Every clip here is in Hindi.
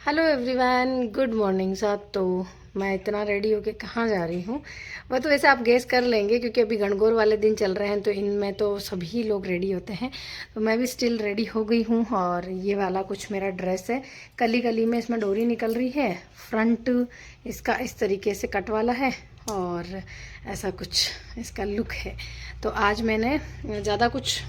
हेलो एवरीवन, गुड मॉर्निंग साहब। तो मैं इतना रेडी होके कहाँ जा रही हूँ? वह तो वैसे आप गेस कर लेंगे क्योंकि अभी गणगौर वाले दिन चल रहे हैं, तो इनमें तो सभी लोग रेडी होते हैं। तो मैं भी स्टिल रेडी हो गई हूँ और ये वाला कुछ मेरा ड्रेस है। कली कली में इसमें डोरी निकल रही है। फ्रंट इसका इस तरीके से कट वाला है और ऐसा कुछ इसका लुक है। तो आज मैंने ज़्यादा कुछ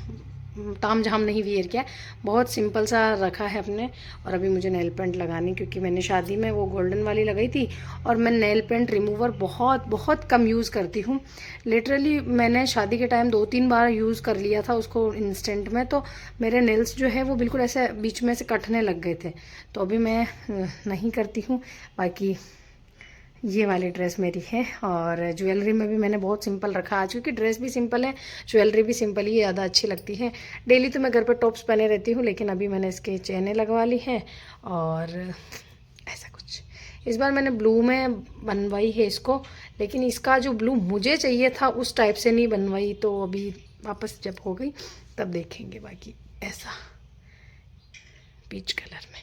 ताम झाम नहीं वियर किया, बहुत सिंपल सा रखा है अपने। और अभी मुझे नेल पेंट लगानी, क्योंकि मैंने शादी में वो गोल्डन वाली लगाई थी और मैं नेल पेंट रिमूवर बहुत बहुत कम यूज़ करती हूँ। लिटरली मैंने शादी के टाइम 2-3 बार यूज़ कर लिया था उसको इंस्टेंट में, तो मेरे नेल्स जो है वो बिल्कुल ऐसे बीच में से कटने लग गए थे। तो अभी मैं नहीं करती हूँ। बाकी ये वाली ड्रेस मेरी है। और ज्वेलरी में भी मैंने बहुत सिंपल रखा आज, क्योंकि ड्रेस भी सिंपल है, ज्वेलरी भी सिंपल ही ज़्यादा अच्छी लगती है। डेली तो मैं घर पर टॉप्स पहने रहती हूँ, लेकिन अभी मैंने इसके चेनें लगवा ली हैं। और ऐसा कुछ इस बार मैंने ब्लू में बनवाई है इसको, लेकिन इसका जो ब्लू मुझे चाहिए था उस टाइप से नहीं बनवाई, तो अभी वापस जब हो गई तब देखेंगे। बाकी ऐसा पीच कलर में।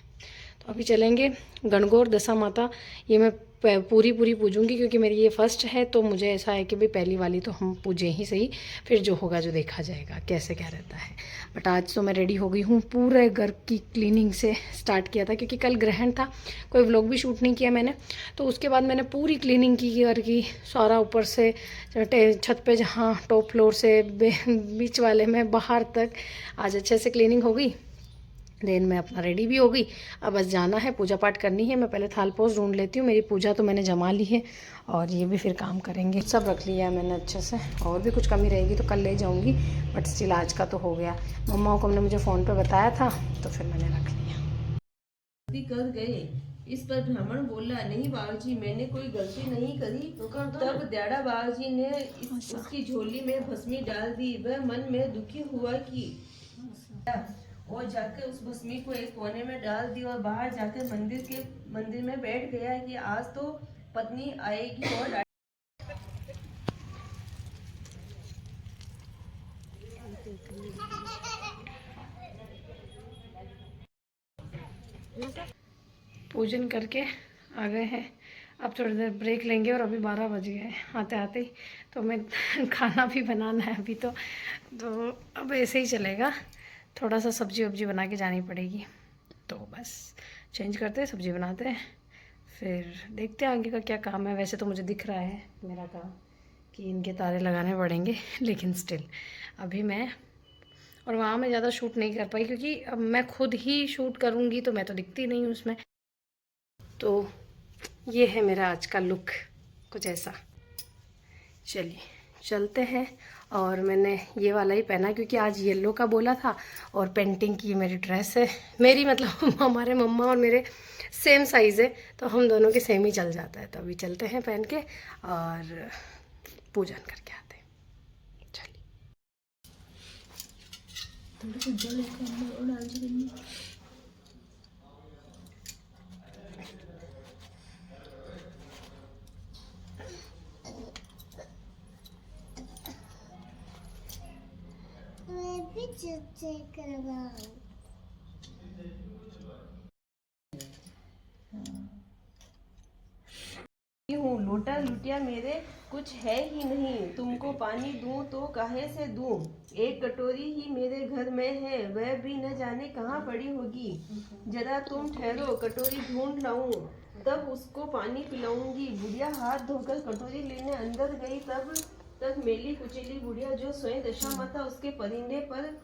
तो अभी चलेंगे गणगौर दशा माता। ये मैं पूरी पूरी पूजूंगी, क्योंकि मेरी ये फर्स्ट है, तो मुझे ऐसा है कि भाई पहली वाली तो हम पूजें ही सही, फिर जो होगा जो देखा जाएगा कैसे क्या रहता है। बट आज तो मैं रेडी हो गई हूँ। पूरे घर की क्लीनिंग से स्टार्ट किया था, क्योंकि कल ग्रहण था, कोई व्लॉग भी शूट नहीं किया मैंने। तो उसके बाद मैंने पूरी क्लीनिंग की घर की, सारा ऊपर से छत पे, जहाँ टॉप फ्लोर से बीच वाले में बाहर तक आज अच्छे से क्लीनिंग हो गई। देन मैं अपना रेडी भी हो गई। अब बस जाना है, पूजा पाठ करनी है। मैं पहले थाल पोस ढूंढ लेती हूँ। मेरी पूजा तो मैंने जमा ली है और ये भी फिर काम करेंगे। सब रख लिया है मैंने अच्छे से, और भी कुछ कमी रहेगी तो कल ले जाऊँगी, बट स्टिल आज का तो हो गया। मम्मा को हमने मुझे फ़ोन पे बताया था, तो फिर मैंने रख लिया। कर गए। इस पर ब्राह्मण बोला, नहीं बाबूजी, मैंने कोई गलती नहीं करी। तब दयाड़ा बाबूजी ने उसकी झोली में भस्मी डाल दी। वह मन में दुखी हुआ कि और जाकर उस भस्मी को एक कोने में डाल दी और बाहर जाकर मंदिर में बैठ गया कि आज तो पत्नी आएगी और पूजन करके आ गए हैं। अब थोड़ी देर ब्रेक लेंगे और अभी 12 बज गए आते आते ही। तो मैं खाना भी बनाना है अभी तो अब ऐसे ही चलेगा। थोड़ा सा सब्जी वब्जी बना के जानी पड़ेगी, तो बस चेंज करते हैं, सब्जी बनाते हैं, फिर देखते हैं आगे का क्या काम है। वैसे तो मुझे दिख रहा है मेरा काम कि इनके तारे लगाने पड़ेंगे, लेकिन स्टिल अभी मैं, और वहाँ मैं ज़्यादा शूट नहीं कर पाई, क्योंकि अब मैं खुद ही शूट करूँगी तो मैं तो दिखती नहीं हूँ उसमें। तो ये है मेरा आज का लुक, कुछ ऐसा। चलिए चलते हैं। और मैंने ये वाला ही पहना क्योंकि आज येलो का बोला था, और पेंटिंग की मेरी ड्रेस है। मेरी मतलब हमारे मम्मा और मेरे सेम साइज़ है, तो हम दोनों के सेम ही चल जाता है। तो अभी चलते हैं पहन के और पूजन करके आते हैं। चलिए। मैं भी चेक करवाऊं। हूँ, लोटा लुटिया मेरे कुछ है ही नहीं। तुमको पानी दूं तो काहे से दूं? एक कटोरी ही मेरे घर में है, वह भी न जाने कहाँ पड़ी होगी। जरा तुम ठहरो, कटोरी ढूंढ लाऊं, तब उसको पानी पिलाऊंगी। बुढ़िया हाथ धोकर कटोरी लेने अंदर गई, तब तक मेली कुचेली बुढ़िया, जो स्वयं दशा माता उसके परिंदे पर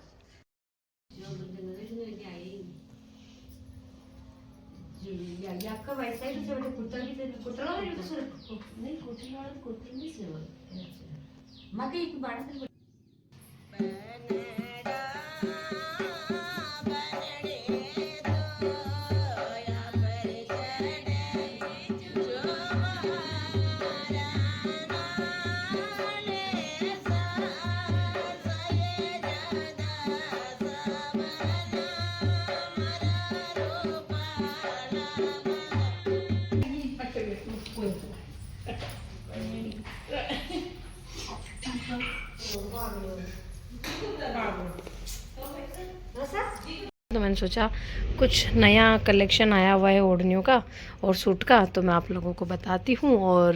तो मैंने सोचा कुछ नया कलेक्शन आया हुआ है ओढ़नियों का और सूट का, तो मैं आप लोगों को बताती हूँ। और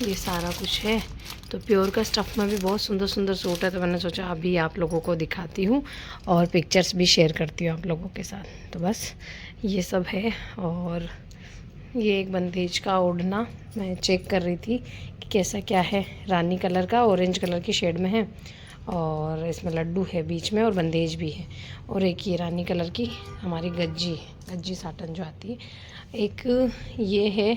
ये सारा कुछ है, तो प्योर का स्टफ़ में भी बहुत सुंदर सुंदर सूट है, तो मैंने सोचा अभी आप लोगों को दिखाती हूँ और पिक्चर्स भी शेयर करती हूँ आप लोगों के साथ। तो बस ये सब है। और ये एक बंदेज का ओढ़ना मैं चेक कर रही थी कि कैसा क्या है। रानी कलर का ऑरेंज कलर की शेड में है, और इसमें लड्डू है बीच में और बंदेज भी है। और एक ये रानी कलर की हमारी गज्जी साटन जो आती है, एक ये है।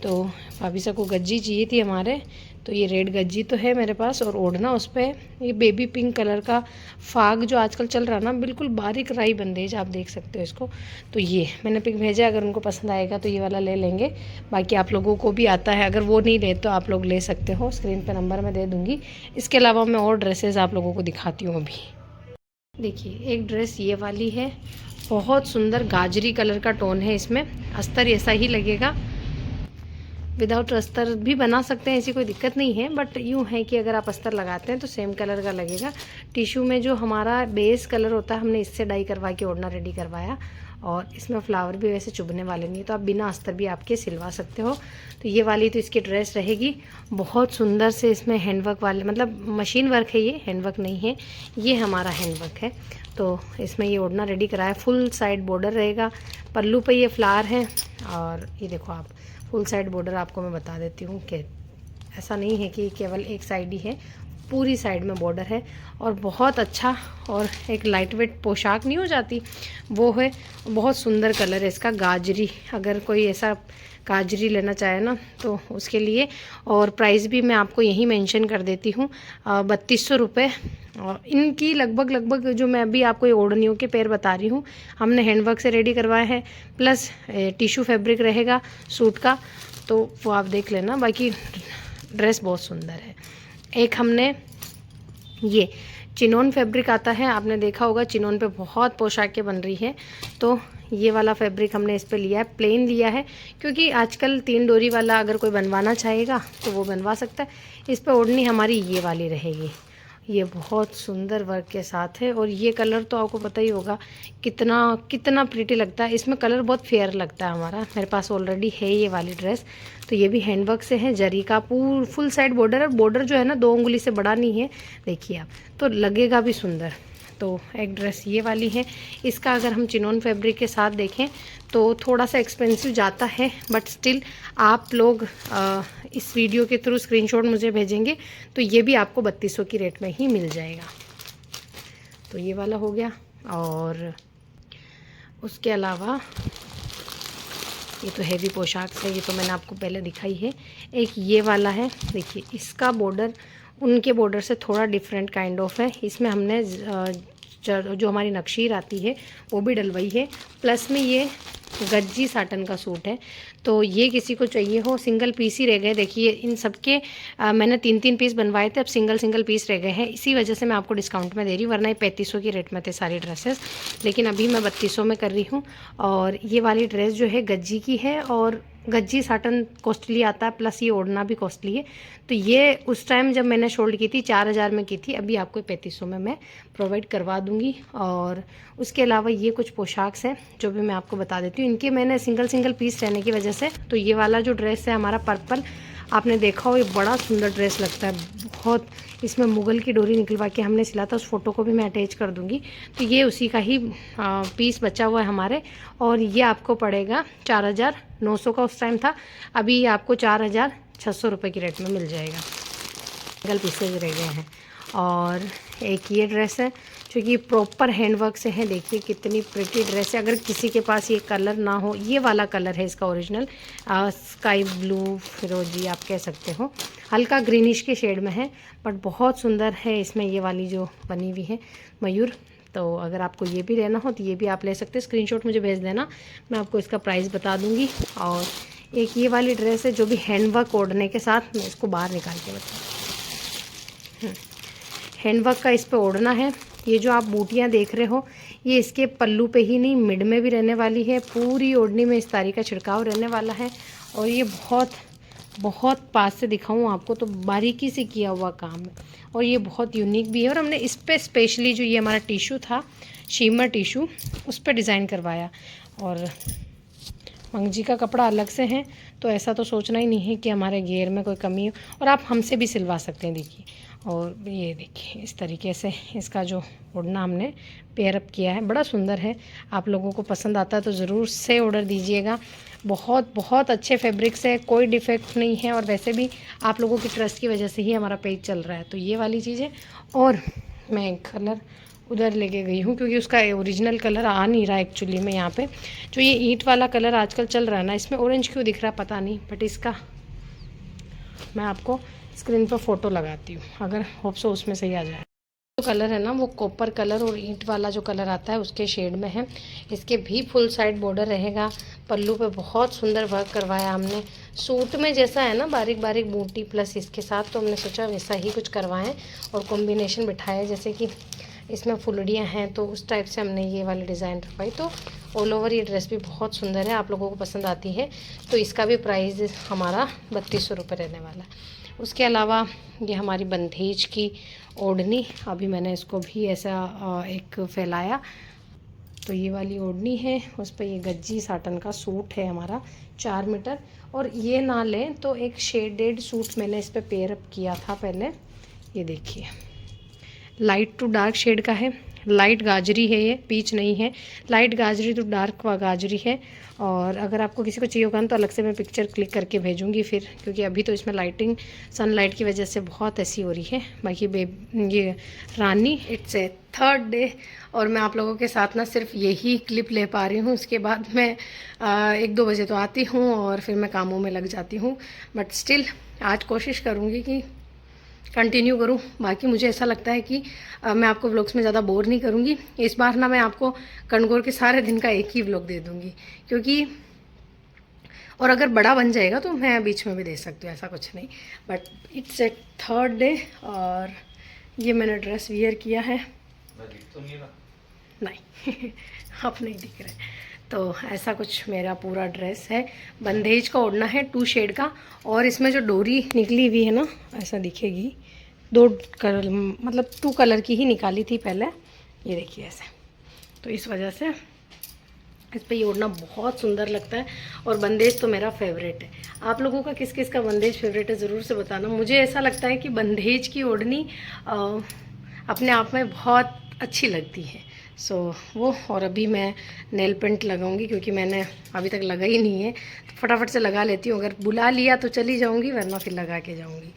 तो भाभी सा को गज्जी चाहिए थी हमारे, तो ये रेड गज्जी तो है मेरे पास। और ओढ़ना उस पर ये बेबी पिंक कलर का फाग जो आजकल चल रहा ना, बिल्कुल बारीक राई बंदेज, आप देख सकते हो इसको। तो ये मैंने पिक भेजा, अगर उनको पसंद आएगा तो ये वाला ले लेंगे। बाकी आप लोगों को भी आता है, अगर वो नहीं ले तो आप लोग ले सकते हो, स्क्रीन पर नंबर मैं दे दूँगी। इसके अलावा मैं और ड्रेसेस आप लोगों को दिखाती हूँ अभी। देखिए एक ड्रेस ये वाली है, बहुत सुंदर गाजरी कलर का टोन है इसमें, अस्तर ऐसा ही लगेगा। विदाउट अस्तर भी बना सकते हैं, ऐसी कोई दिक्कत नहीं है, बट यूँ है कि अगर आप अस्तर लगाते हैं तो सेम कलर का लगेगा। टिश्यू में जो हमारा बेस कलर होता है, हमने इससे डाई करवा के ओढ़ना रेडी करवाया। और इसमें फ्लावर भी वैसे चुभने वाले नहीं, तो आप बिना अस्तर भी आपके सिलवा सकते हो। तो ये वाली तो इसकी ड्रेस रहेगी, बहुत सुंदर से इसमें हैंडवर्क वाले, मतलब मशीन वर्क है, ये हैंडवर्क नहीं है, ये हमारा हैंडवर्क है। तो इसमें ये ओढ़ना रेडी कराया, फुल साइड बॉर्डर रहेगा, पल्लू पे ये फ्लावर है। और ये देखो आप, फुल साइड बॉर्डर आपको मैं बता देती हूँ कि ऐसा नहीं है कि केवल एक साइड ही है, पूरी साइड में बॉर्डर है। और बहुत अच्छा, और एक लाइट वेट पोशाक नहीं हो जाती वो है। बहुत सुंदर कलर है इसका, गाजरी, अगर कोई ऐसा गाजरी लेना चाहे ना तो उसके लिए। और प्राइस भी मैं आपको यही मेंशन कर देती हूँ, 3200 रुपये। और इनकी लगभग जो मैं अभी आपको ये ओढ़नियों के पैर बता रही हूँ, हमने हैंडवर्क से रेडी करवाए हैं, प्लस टिश्यू फैब्रिक रहेगा सूट का, तो वो आप देख लेना। बाकी ड्रेस बहुत सुंदर है। एक हमने ये चिनोन फैब्रिक आता है, आपने देखा होगा चिनोन पे बहुत पोशाकें बन रही है, तो ये वाला फैब्रिक हमने इस पे लिया है, प्लेन लिया है, क्योंकि आजकल 3 डोरी वाला अगर कोई बनवाना चाहेगा तो वो बनवा सकता है। इस पे ओढ़नी हमारी ये वाली रहेगी, ये बहुत सुंदर वर्क के साथ है। और ये कलर तो आपको पता ही होगा कितना प्रीटी लगता है, इसमें कलर बहुत फेयर लगता है हमारा, मेरे पास ऑलरेडी है ये वाली ड्रेस। तो ये भी हैंडवर्क से है, जरी का फुल साइड बॉर्डर है, बॉर्डर जो है ना 2 उंगली से बड़ा नहीं है, देखिए आप, तो लगेगा भी सुंदर। तो एक ड्रेस ये वाली है, इसका अगर हम चिनोन फैब्रिक के साथ देखें तो थोड़ा सा एक्सपेंसिव जाता है, बट स्टिल आप लोग इस वीडियो के थ्रू स्क्रीनशॉट मुझे भेजेंगे तो ये भी आपको 3200 की रेट में ही मिल जाएगा। तो ये वाला हो गया। और उसके अलावा ये तो हैवी पोशाक है, ये तो मैंने आपको पहले दिखाई है। एक ये वाला है, देखिए इसका बॉर्डर उनके बॉर्डर से थोड़ा डिफरेंट काइंड ऑफ है, इसमें हमने जो हमारी नक्शीर आती है वो भी डलवाई है, प्लस में ये गज्जी साटन का सूट है। तो ये किसी को चाहिए हो, सिंगल पीस ही रह गए, देखिए इन सब के मैंने 3 पीस बनवाए थे, अब सिंगल पीस रह गए हैं, इसी वजह से मैं आपको डिस्काउंट में दे रही हूँ, वरना ये 3500 की रेट में थे सारी ड्रेसेस, लेकिन अभी मैं 3200 में कर रही हूँ। और ये वाली ड्रेस जो है गज्जी की है, और गज्जी साटन कॉस्टली आता है, प्लस ये ओढ़ना भी कॉस्टली है। तो ये उस टाइम जब मैंने शोल्ड की थी 4000 में की थी, अभी आपको 3500 में मैं प्रोवाइड करवा दूंगी। और उसके अलावा ये कुछ पोशाक्स हैं जो भी मैं आपको बता देती हूँ, इनके मैंने सिंगल पीस रहने की वजह से। तो ये वाला जो ड्रेस है हमारा पर्पल, आपने देखा हो, ये बड़ा सुंदर ड्रेस लगता है बहुत, इसमें मुगल की डोरी निकलवा के हमने सिला था, उस फोटो को भी मैं अटैच कर दूंगी। तो ये उसी का ही पीस बचा हुआ है हमारे, और ये आपको पड़ेगा 4900 का उस टाइम था, अभी ये आपको 4600 रुपये की रेट में मिल जाएगा, सिंगल पीसेज रह गए हैं। और एक ये ड्रेस है जो कि प्रॉपर हैंडवर्क से है, देखिए कितनी प्रिटी ड्रेस है। अगर किसी के पास ये कलर ना हो, ये वाला कलर है इसका ओरिजिनल, स्काई ब्लू फिरोजी आप कह सकते हो, हल्का ग्रीनिश के शेड में है, बट बहुत सुंदर है। इसमें ये वाली जो बनी हुई है मयूर, तो अगर आपको ये भी लेना हो तो ये भी आप ले सकते हैं, स्क्रीनशॉट मुझे भेज देना, मैं आपको इसका प्राइस बता दूंगी। और एक ये वाली ड्रेस है जो भी हैंडवर्क ओढ़ने के साथ, मैं इसको बाहर निकाल के बताऊँ, हैंडवर्क का इस पे ओढ़ना है। ये जो आप बूटियाँ देख रहे हो, ये इसके पल्लू पे ही नहीं, मिड में भी रहने वाली है, पूरी ओढ़नी में इस तारी का छिड़काव रहने वाला है। और ये बहुत पास से दिखाऊं आपको तो बारीकी से किया हुआ काम है, और ये बहुत यूनिक भी है। और हमने इस पे स्पेशली जो ये हमारा टिश्यू था, शीमर टिशू उस पर डिज़ाइन करवाया। और मंगजी का कपड़ा अलग से है, तो ऐसा तो सोचना ही नहीं है कि हमारे घेर में कोई कमी हो, और आप हमसे भी सिलवा सकते हैं। देखिए, और ये देखिए इस तरीके से इसका जो ओढ़ना हमने पेयर अप किया है, बड़ा सुंदर है। आप लोगों को पसंद आता है तो ज़रूर से ऑर्डर दीजिएगा। बहुत बहुत अच्छे फैब्रिक्स है, कोई डिफेक्ट नहीं है, और वैसे भी आप लोगों की ट्रस्ट की वजह से ही हमारा पेज चल रहा है। तो ये वाली चीज़ है। और मैं कलर उधर लेके गई हूँ क्योंकि उसका ओरिजिनल कलर आ नहीं रहा एक्चुअली में। यहाँ पे जो ये ईंट वाला कलर आजकल चल रहा है ना, इसमें ऑरेंज क्यों दिख रहा है पता नहीं, बट इसका मैं आपको स्क्रीन पर फ़ोटो लगाती हूँ, अगर होप सो उसमें सही आ जाए। जो कलर है ना वो कॉपर कलर और ईंट वाला जो कलर आता है उसके शेड में है। इसके भी फुल साइड बॉर्डर रहेगा। पल्लू पे बहुत सुंदर वर्क करवाया हमने, सूट में जैसा है ना बारीक बारीक बूटी प्लस इसके साथ, तो हमने सोचा वैसा ही कुछ करवाएं और कॉम्बिनेशन बिठाए, जैसे कि इसमें फुलड़ियाँ हैं तो उस टाइप से हमने ये वाली डिज़ाइन रखवाई। तो ऑल ओवर ये ड्रेस भी बहुत सुंदर है, आप लोगों को पसंद आती है। तो इसका भी प्राइस हमारा 3200 रुपये रहने वाला है। उसके अलावा ये हमारी बंधेज की ओढ़नी, अभी मैंने इसको भी ऐसा एक फैलाया। तो ये वाली ओढ़नी है, उस पर ये गज्जी साटन का सूट है हमारा 4 मीटर। और ये ना लें तो एक शेडेड सूट मैंने इस पर पेयर अप किया था पहले। ये देखिए लाइट टू डार्क शेड का है, लाइट गाजरी है, ये पीच नहीं है, लाइट गाजरी टू डार्क गाजरी है। और अगर आपको किसी को चाहिए होगा तो अलग से मैं पिक्चर क्लिक करके भेजूंगी फिर, क्योंकि अभी तो इसमें लाइटिंग सनलाइट की वजह से बहुत ऐसी हो रही है। बाकी ये रानी इट्स ए 3rd डे, और मैं आप लोगों के साथ ना सिर्फ यही क्लिप ले पा रही हूँ। उसके बाद मैं 1-2 बजे तो आती हूँ और फिर मैं कामों में लग जाती हूँ, बट स्टिल आज कोशिश करूँगी कि कंटिन्यू करूं। बाकी मुझे ऐसा लगता है कि मैं आपको व्लॉग्स में ज़्यादा बोर नहीं करूंगी। इस बार ना मैं आपको गणगौर के सारे दिन का एक ही व्लॉग दे दूंगी, क्योंकि और अगर बड़ा बन जाएगा तो मैं बीच में भी दे सकती हूँ, ऐसा कुछ नहीं। But it's a 3rd day, और ये मैंने ड्रेस वियर किया है। नहीं आप नहीं दिख रहे। तो ऐसा कुछ मेरा पूरा ड्रेस है। बंदेज का ओढ़ना है 2 शेड का, और इसमें जो डोरी निकली हुई है ना ऐसा दिखेगी, 2 कलर मतलब 2 कलर की ही निकाली थी पहले, ये देखिए ऐसे। तो इस वजह से इस पर ये ओढ़ना बहुत सुंदर लगता है, और बंदेज तो मेरा फेवरेट है। आप लोगों का किस किस का बंदेज फेवरेट है ज़रूर से बताना। मुझे ऐसा लगता है कि बंदेज की ओढ़नी अपने आप में बहुत अच्छी लगती है। सो वो, और अभी मैं नेल पेंट लगाऊंगी क्योंकि मैंने अभी तक लगा ही नहीं है, तो फटाफट से लगा लेती हूँ। अगर बुला लिया तो चली जाऊंगी, वरना फिर लगा के जाऊंगी।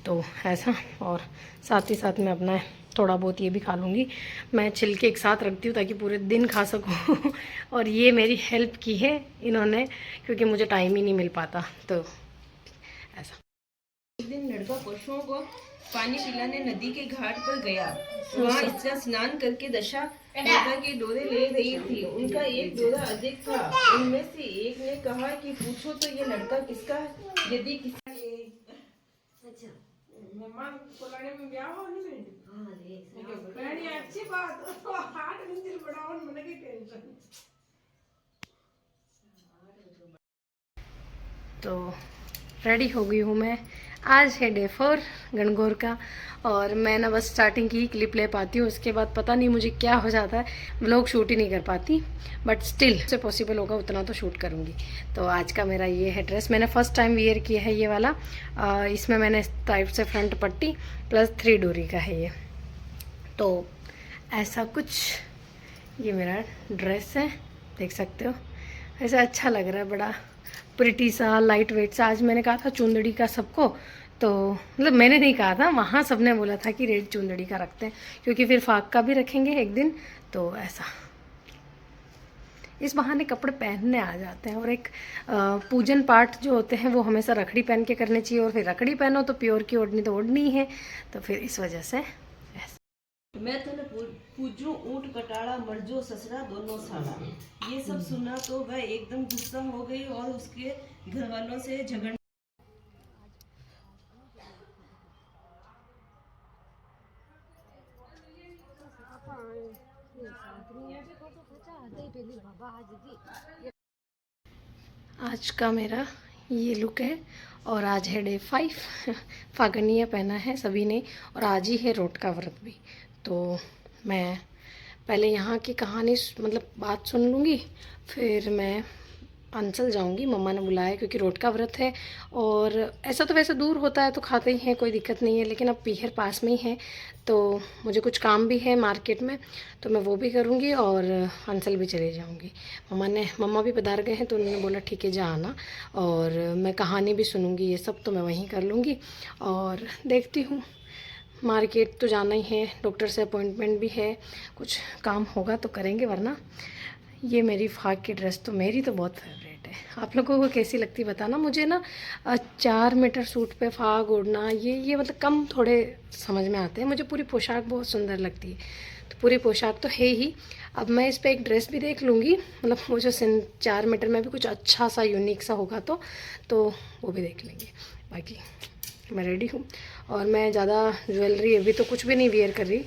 तो ऐसा, और साथ ही साथ मैं अपना थोड़ा बहुत ये भी खा लूँगी। मैं छिलके एक साथ रखती हूँ ताकि पूरे दिन खा सकूँ और ये मेरी हेल्प की है इन्होंने, क्योंकि मुझे टाइम ही नहीं मिल पाता। तो ऐसा एक दिन लड़का पशुओं को पानी पिलाने नदी के घाट पर गया। वहाँ इसका स्नान करके दशा माता के डोरे ले रही थी। उनका एक डोरा अधिक था। उनमें से एक ने कहा कि पूछो तो ये लड़का किसका है? यदि किसी अच्छा मेहमान को लाने में ब्याह हो नहीं बड़ी अच्छी बात हाथ मंदिर बढ़ाओ मन की टेंशन। तो रेडी हो गई हूँ मैं। आज है डे 4 गणगौर का, और मैं ना बस स्टार्टिंग की ही क्लिप ले पाती हूँ, उसके बाद पता नहीं मुझे क्या हो जाता है, व्लॉग शूट ही नहीं कर पाती। बट स्टिल से पॉसिबल होगा उतना तो शूट करूँगी। तो आज का मेरा ये है ड्रेस, मैंने फर्स्ट टाइम वियर किया है ये वाला। इसमें मैंने इस टाइप से फ्रंट पट्टी प्लस 3 डोरी का है ये। तो ऐसा कुछ ये मेरा ड्रेस है, देख सकते हो। ऐसा अच्छा लग रहा है, बड़ा प्रिटी सा, लाइट वेट सा। आज मैंने कहा था चुंदड़ी का सबको, तो मतलब मैंने नहीं कहा था, वहाँ सबने बोला था कि रेड चुंदड़ी का रखते हैं, क्योंकि फिर फाक का भी रखेंगे एक दिन। तो ऐसा इस बहाने कपड़े पहनने आ जाते हैं। और एक पूजन पाठ जो होते हैं वो हमेशा रखड़ी पहन के करने चाहिए, और फिर रखड़ी पहनो तो प्योर की ओढ़नी तो ओढ़नी है। तो फिर इस वजह से मैं तो पूजू ऊंट कटाड़ा मर्जो ससुरा दोनों साला। ये सब सुना तो वह एकदम गुस्सा हो गई और उसके घर वालों से झगड़ आज का मेरा ये लुक है। और आज है डे 5 फागनिया पहना है सभी ने, और आज ही है रोट का व्रत भी। तो मैं पहले यहाँ की कहानी मतलब बात सुन लूँगी, फिर मैं अंचल जाऊंगी। मम्मा ने बुलाया क्योंकि रोट का व्रत है, और ऐसा तो वैसे दूर होता है तो खाते ही हैं, कोई दिक्कत नहीं है, लेकिन अब पीहर पास में ही है तो मुझे कुछ काम भी है मार्केट में, तो मैं वो भी करूँगी और अंचल भी चले जाऊँगी। मम्मा भी पधार गए हैं तो उन्होंने बोला ठीक है जा आना, और मैं कहानी भी सुनूँगी, ये सब तो मैं वहीं कर लूँगी। और देखती हूँ, मार्केट तो जाना ही है, डॉक्टर से अपॉइंटमेंट भी है, कुछ काम होगा तो करेंगे, वरना ये मेरी फाग की ड्रेस तो मेरी तो बहुत फेवरेट है। आप लोगों को कैसी लगती बताना मुझे ना। 4 मीटर सूट पे फाग ओढ़ना, ये मतलब कम थोड़े समझ में आते हैं, मुझे पूरी पोशाक बहुत सुंदर लगती है। तो पूरी पोशाक तो है ही, अब मैं इस पर एक ड्रेस भी देख लूँगी, मतलब वो जो 4 मीटर में भी कुछ अच्छा सा यूनिक सा होगा तो वो भी देख लेंगे। बाकी मैं रेडी हूँ, और मैं ज़्यादा ज्वेलरी अभी तो कुछ भी नहीं वेयर कर रही,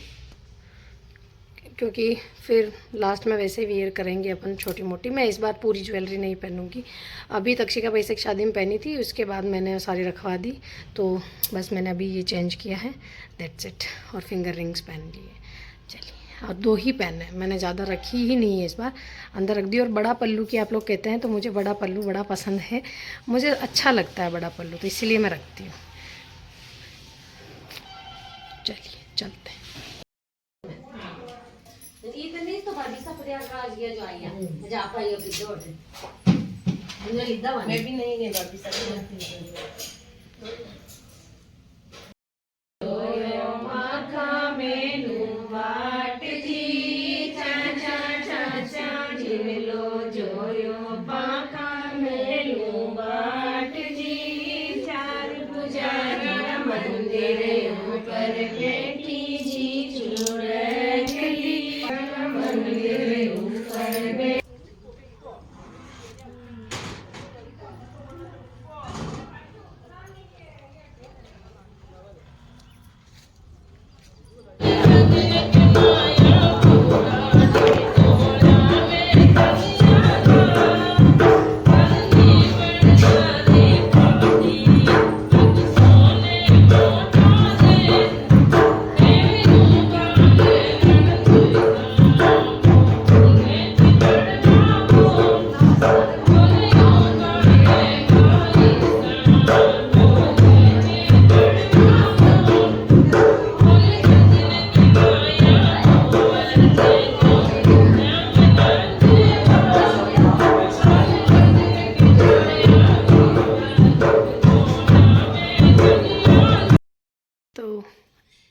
क्योंकि फिर लास्ट में वैसे वेयर करेंगे अपन छोटी मोटी। मैं इस बार पूरी ज्वेलरी नहीं पहनूंगी। अभी तक्षिका वैसे की शादी में पहनी थी, उसके बाद मैंने सारी रखवा दी, तो बस मैंने अभी ये चेंज किया है, दैट्स इट। और फिंगर रिंग्स पहन लिए। चलिए, और 2 ही पहने, मैंने ज़्यादा रखी ही नहीं है इस बार, अंदर रख दी। और बड़ा पल्लू की आप लोग कहते हैं तो मुझे बड़ा पल्लू बड़ा पसंद है, मुझे अच्छा लगता है बड़ा पल्लू, तो इसीलिए मैं रखती हूँ। चलिए चलते हैं। इतनी तो भाभी सा प्रयागराज ये जो आई है जा पाई अभी जोड़ मुझे लिदा वाली मैं भी नहीं गई बाकी सब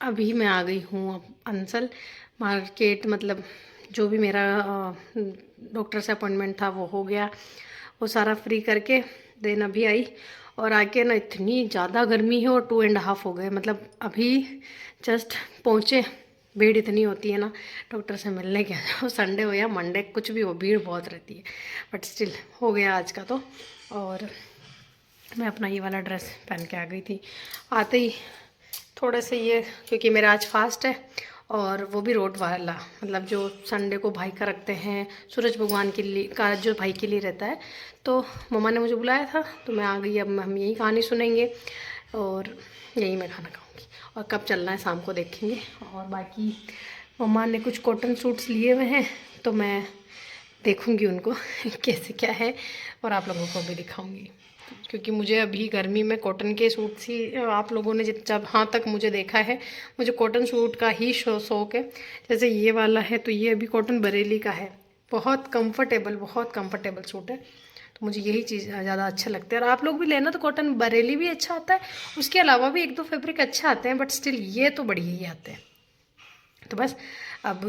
अभी मैं आ गई हूँ अंचल मार्केट, मतलब जो भी मेरा डॉक्टर से अपॉइंटमेंट था वो हो गया, वो सारा फ्री करके देन अभी आई। और आके ना इतनी ज़्यादा गर्मी है, और 2.5 हो गए, मतलब अभी जस्ट पहुँचे। भीड़ इतनी होती है ना डॉक्टर से मिलने के, वो संडे हो या मंडे कुछ भी हो, भीड़ बहुत रहती है, बट स्टिल हो गया आज का तो। और मैं अपना ये वाला ड्रेस पहन के आ गई थी। आते ही थोड़े से ये, क्योंकि मेरा आज फास्ट है, और वो भी रोट वाला, मतलब जो संडे को भाई का रखते हैं, सूरज भगवान के लिए का जो भाई के लिए रहता है, तो मम्मा ने मुझे बुलाया था तो मैं आ गई। अब हम यही कहानी सुनेंगे और यही मैं खाना खाऊंगी, और कब चलना है शाम को देखेंगे। और बाकी मम्मा ने कुछ कॉटन सूट्स लिए हुए हैं, तो मैं देखूंगी उनको कैसे क्या है, और आप लोगों को भी दिखाऊंगी, क्योंकि मुझे अभी गर्मी में कॉटन के सूट ही, आप लोगों ने जब हाँ तक मुझे देखा है, मुझे कॉटन सूट का ही शौक है। जैसे ये वाला है तो ये अभी कॉटन बरेली का है, बहुत कंफर्टेबल सूट है, तो मुझे यही चीज़ ज़्यादा अच्छा लगता है। और आप लोग भी लेना तो कॉटन बरेली भी अच्छा आता है, उसके अलावा भी 1-2 फैब्रिक अच्छा आते हैं, बट स्टिल ये तो बढ़िया ही आते हैं। तो बस अब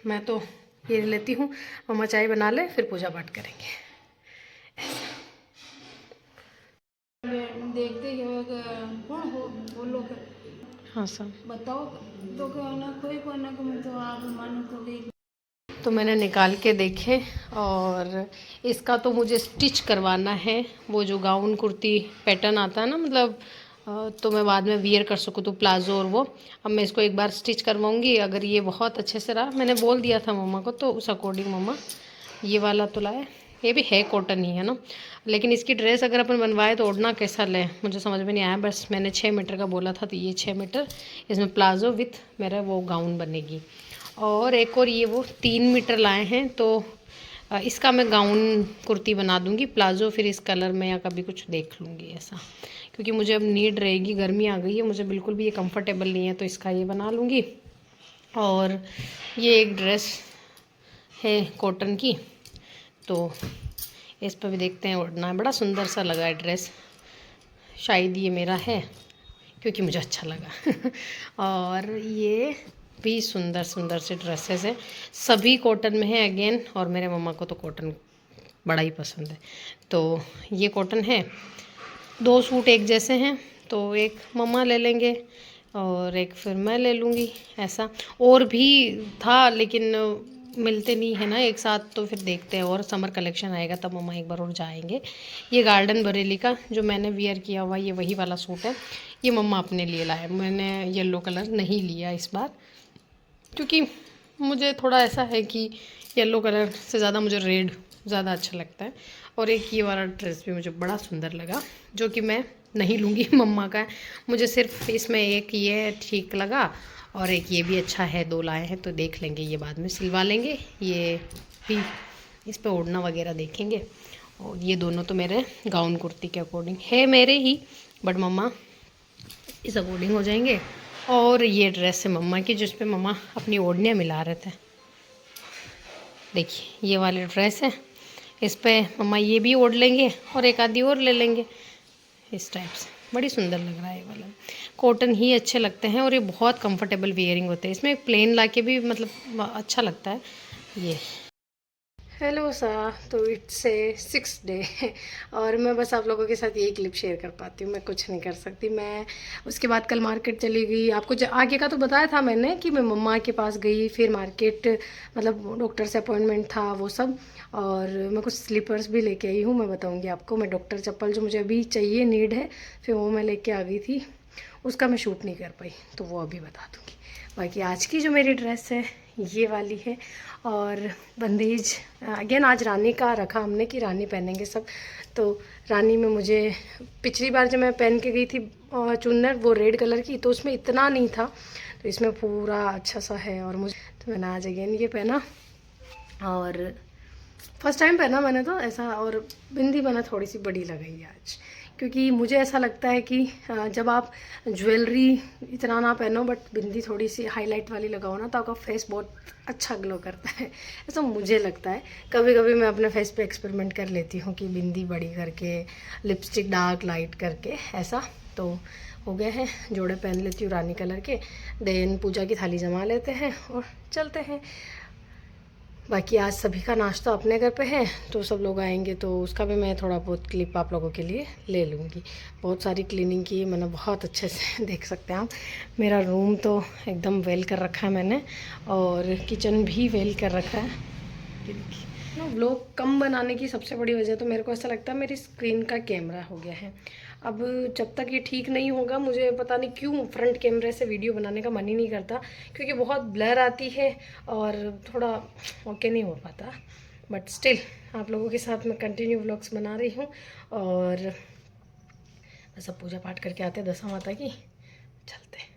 मैं तो ये लेती हूँ, मम्मा चाय बना ले, फिर पूजा पाठ करेंगे। देखते ही कौन हो वो लोग, हाँ सर बताओ तो कहना कोई को ना तो आप मानो तो देख। तो मैंने निकाल के देखे, और इसका तो मुझे स्टिच करवाना है, वो जो गाउन कुर्ती पैटर्न आता है ना, मतलब तो मैं बाद में वियर कर सकूँ, तो प्लाजो और वो। अब मैं इसको एक बार स्टिच करवाऊँगी, अगर ये बहुत अच्छे से रहा, मैंने बोल दिया था मम्मा को, तो उस अकॉर्डिंग मम्मा ये वाला तो लाए। ये भी है कॉटन ही है ना, लेकिन इसकी ड्रेस अगर अपन बनवाए तो ओढ़ना कैसा लें मुझे समझ में नहीं आया। बस मैंने 6 मीटर का बोला था, तो ये 6 मीटर, इसमें प्लाजो विथ मेरा वो गाउन बनेगी। और एक और ये वो 3 मीटर लाए हैं, तो इसका मैं गाउन कुर्ती बना दूंगी, प्लाजो फिर इस कलर में या कभी कुछ देख लूँगी ऐसा, क्योंकि मुझे अब नीड रहेगी, गर्मी आ गई है, मुझे बिल्कुल भी ये कंफर्टेबल नहीं है, तो इसका ये बना लूँगी। और ये एक ड्रेस है कॉटन की, तो इस पर भी देखते हैं ओढ़ना है, बड़ा सुंदर सा लगा है ड्रेस, शायद ये मेरा है क्योंकि मुझे अच्छा लगा। और ये भी सुंदर सुंदर से ड्रेसेस है, सभी कॉटन में है अगेन, और मेरे मम्मा को तो कॉटन बड़ा ही पसंद है, तो ये कॉटन है। 2 सूट एक जैसे हैं, तो एक मम्मा ले लेंगे और एक फिर मैं ले लूँगी ऐसा। और भी था लेकिन मिलते नहीं है ना एक साथ, तो फिर देखते हैं, और समर कलेक्शन आएगा तब मम्मा एक बार और जाएंगे। ये गार्डन बरेली का जो मैंने वियर किया हुआ ये वही वाला सूट है, ये मम्मा अपने लिए लाए, मैंने येलो कलर नहीं लिया इस बार, क्योंकि मुझे थोड़ा ऐसा है कि येलो कलर से ज़्यादा मुझे रेड ज़्यादा अच्छा लगता है। और एक ये वाला ड्रेस भी मुझे बड़ा सुंदर लगा, जो कि मैं नहीं लूँगी, मम्मा का है, मुझे सिर्फ इसमें एक ये ठीक लगा, और एक ये भी अच्छा है, 2 लाए हैं, तो देख लेंगे, ये बाद में सिलवा लेंगे, ये भी इस पे ओढ़ना वगैरह देखेंगे। और ये दोनों तो मेरे गाउन कुर्ती के अकॉर्डिंग है मेरे ही, बट मम्मा इस अकॉर्डिंग हो जाएंगे। और ये ड्रेस है मम्मा की, जिस पे मम्मा अपनी ओढ़नियाँ मिला रहे थे, देखिए ये वाली ड्रेस है, इस पे मम्मा ये भी ओढ़ लेंगे और एक आधी और ले लेंगे इस टाइप से, बड़ी सुंदर लग रहा है ये वाला। कॉटन ही अच्छे लगते हैं और ये बहुत कंफर्टेबल वेयरिंग होते हैं, इसमें प्लेन लाके भी मतलब अच्छा लगता है ये। हेलो सा, तो इट्स ए 6th डे और मैं बस आप लोगों के साथ यही क्लिप शेयर कर पाती हूँ, मैं कुछ नहीं कर सकती। मैं उसके बाद कल मार्केट चली गई, आपको आगे का तो बताया था मैंने कि मैं मम्मा के पास गई, फिर मार्केट मतलब डॉक्टर से अपॉइंटमेंट था वो सब, और मैं कुछ स्लीपर्स भी लेके आई हूँ, मैं बताऊँगी आपको। मैं डॉक्टर चप्पल जो मुझे अभी चाहिए नीड है, फिर वो मैं लेके आ गई थी, उसका मैं शूट नहीं कर पाई, तो वो अभी बता दूँगी। बाकी आज की जो मेरी ड्रेस है ये वाली है, और बंदेज अगेन आज रानी का रखा हमने कि रानी पहनेंगे सब, तो रानी में मुझे पिछली बार जब मैं पहन के गई थी चुन्नर वो रेड कलर की, तो उसमें इतना नहीं था, तो इसमें पूरा अच्छा सा है, और मुझे तो मैंने आज अगेन ये पहना, और फर्स्ट टाइम पहना मैंने तो ऐसा, और बिंदी मैंने थोड़ी सी बड़ी लगाई आज, क्योंकि मुझे ऐसा लगता है कि जब आप ज्वेलरी इतना ना पहनो बट बिंदी थोड़ी सी हाईलाइट वाली लगाओ ना, तो आपका फेस बहुत अच्छा ग्लो करता है, ऐसा मुझे लगता है। कभी कभी मैं अपने फेस पे एक्सपेरिमेंट कर लेती हूँ कि बिंदी बड़ी करके, लिपस्टिक डार्क लाइट करके ऐसा। तो हो गए हैं, जोड़े पहन लेती हूँ रानी कलर के, देन पूजा की थाली जमा लेते हैं और चलते हैं। बाकी आज सभी का नाश्ता अपने घर पे है, तो सब लोग आएंगे तो उसका भी मैं थोड़ा बहुत क्लिप आप लोगों के लिए ले लूँगी। बहुत सारी क्लीनिंग की मैंने, बहुत अच्छे से देख सकते हैं आप। मेरा रूम तो एकदम वेल कर रखा है मैंने, और किचन भी वेल कर रखा है। ये देखिए, व्लॉग कम बनाने की सबसे बड़ी वजह तो मेरे को ऐसा लगता है मेरी स्क्रीन का कैमरा हो गया है। अब जब तक ये ठीक नहीं होगा, मुझे पता नहीं क्यों फ्रंट कैमरे से वीडियो बनाने का मन ही नहीं करता, क्योंकि बहुत ब्लर आती है और थोड़ा ओके नहीं हो पाता। बट स्टिल आप लोगों के साथ मैं कंटिन्यू व्लॉग्स बना रही हूँ, और बस अब पूजा पाठ करके आते हैं दशा माता की, चलते हैं।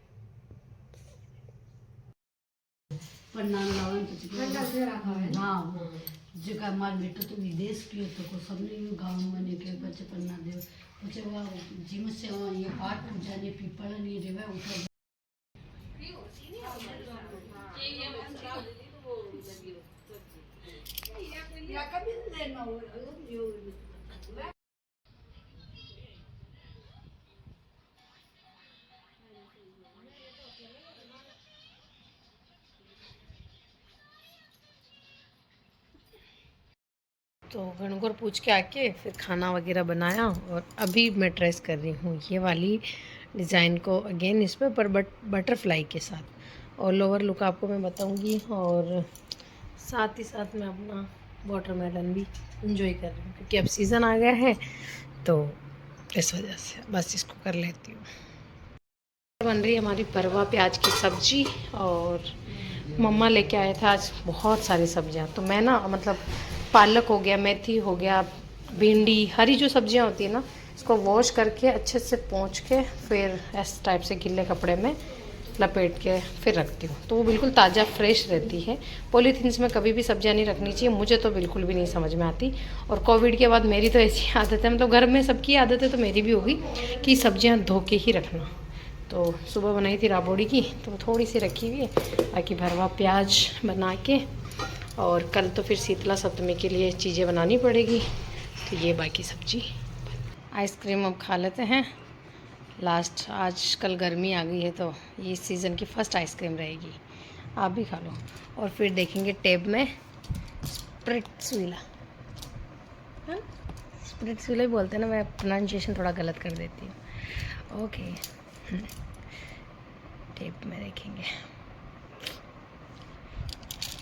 जगह मार बेटा तो विदेश की तो को सबने गाँव में के बच्चे पन्ना दे बच्चे वो जिम से ये पाठ पूजा ने पीपल नहीं रेवे उठा या कभी लेना हो तो गणगौर पूछ के आके फिर खाना वगैरह बनाया, और अभी मैं ट्रेस कर रही हूँ ये वाली डिज़ाइन को अगेन इस पर बटरफ्लाई के साथ, और लोअर लुक आपको मैं बताऊँगी, और साथ ही साथ मैं अपना वाटरमेलन भी इंजॉय कर रही हूँ, क्योंकि अब सीज़न आ गया है, तो इस वजह से बस इसको कर लेती हूँ। बन रही है हमारी परवा प्याज की सब्जी, और मम्मा लेके आए थे आज बहुत सारी सब्जियाँ, तो मैं ना मतलब पालक हो गया, मेथी हो गया, भिंडी, हरी जो सब्जियां होती है ना, इसको वॉश करके अच्छे से पोंछ के फिर इस टाइप से गीले कपड़े में लपेट के फिर रखती हूँ, तो वो बिल्कुल ताज़ा फ्रेश रहती है। पॉलीथीन्स में कभी भी सब्जियाँ नहीं रखनी चाहिए, मुझे तो बिल्कुल भी नहीं समझ में आती। और कोविड के बाद मेरी तो ऐसी आदत है, मतलब घर में सबकी आदत है तो मेरी भी होगी कि सब्जियाँ धो के ही रखना। तो सुबह बनाई थी राबोड़ी की, तो थोड़ी सी रखी हुई है, बाकी भरवा प्याज बना के, और कल तो फिर शीतला सप्तमी के लिए चीज़ें बनानी पड़ेगी। तो ये बाकी सब्जी। आइसक्रीम अब खा लेते हैं लास्ट। आज कल गर्मी आ गई है तो ये इस सीज़न की फ़र्स्ट आइसक्रीम रहेगी, आप भी खा लो। और फिर देखेंगे टैब में स्प्रिट्ज़विला, हाँ स्प्रिट्ज़विला ही बोलते हैं ना, मैं प्रोनाउंसिएशन थोड़ा गलत कर देती हूँ। ओके टैब में देखेंगे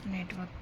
नेटवर्क।